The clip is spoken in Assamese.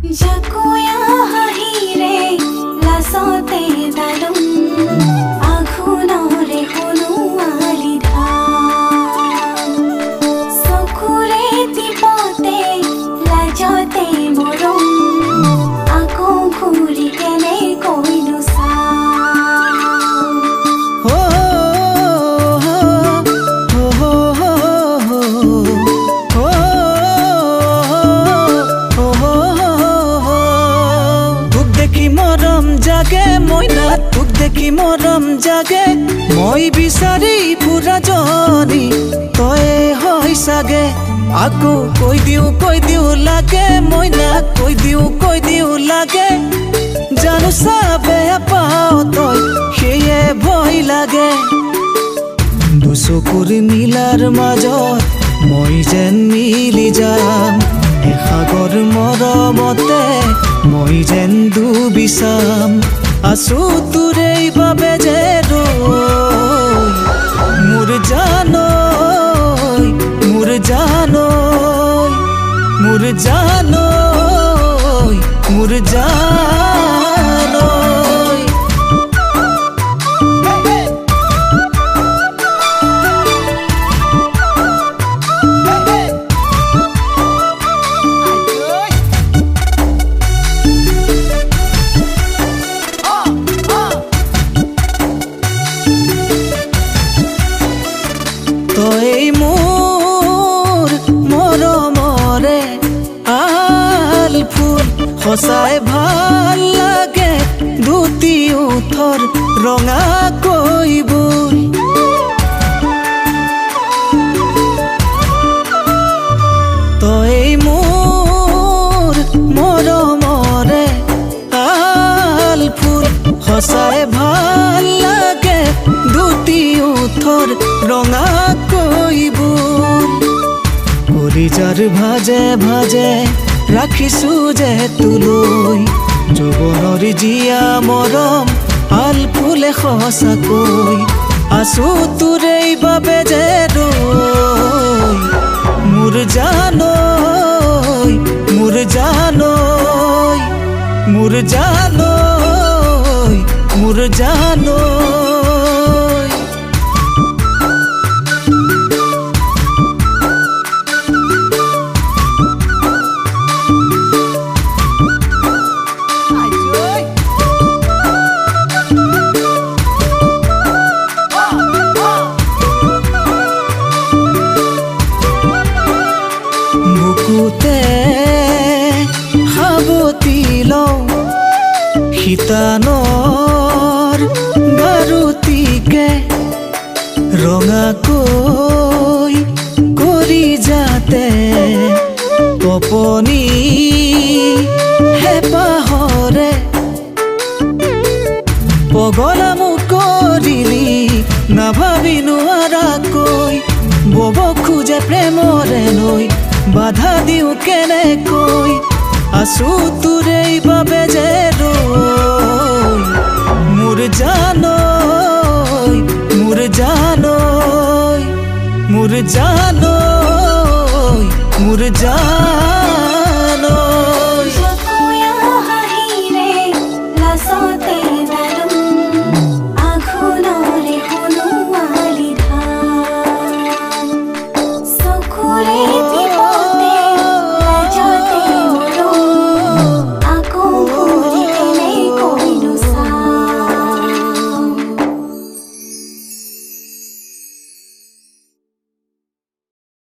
জাকুয়া হাঁহিৰে লাচতে ডালুম আঘোণৰে সোণোৱালী ধান চকুৰে টিপতে লাজতে মৰম আকৌ ঘূৰি কেনেকৈ তোক দেখি মৰম জাগে মই বিচাৰি ফুৰা জনী তয়ে হয় চাগে আকৌ কৈ দিও লাগে মইনা কৈ দিও লাগে জানো চাবে পাও তই সেয়ে ভয় লাগে দুচকুৰ নীলাৰ মাজত মই যেন মিলি যাম এসাগৰ মৰমতে মই যেন ডুবি চাম আছো তোৰে বাবে যে মোৰ জানৈ মোৰ জানৈ মোৰ জানৈ মোৰ জানৈ তই মোৰ মৰমৰে আল ফুল সঁচাই ভাল লাগে দুটি ওঠৰ ৰঙা কৈবোৰ তই মোৰ মৰমৰে আল ফুল সঁচাই ভাল লাগে দুটি ওঠৰ ৰঙা যাৰ ভাজে ভাজে ৰাখিছো যে তোলৈ যৌৱনৰ জীয়া মৰম আল ফুলে সঁচাকৈ আছো তোৰে বাবে যে মোৰ জানৈ মোৰ জানৈ মোৰ জানৈ মোৰ জানৈ সাৱতি লওঁ শীতানৰ বাৰুতিকে ৰঙাকৈ কৰি যাতে কপনি হেঁপাহৰে পগলা মোক কৰিলি নাভাবি নোৱাৰাকৈ বব খোজে প্ৰেমৰে নৈ বাধা দিও কেনেকৈ আছো তোৰে বাবে যে মোৰ জানৈ মোৰ জানৈ মোৰ জানৈ মোৰ জানৈ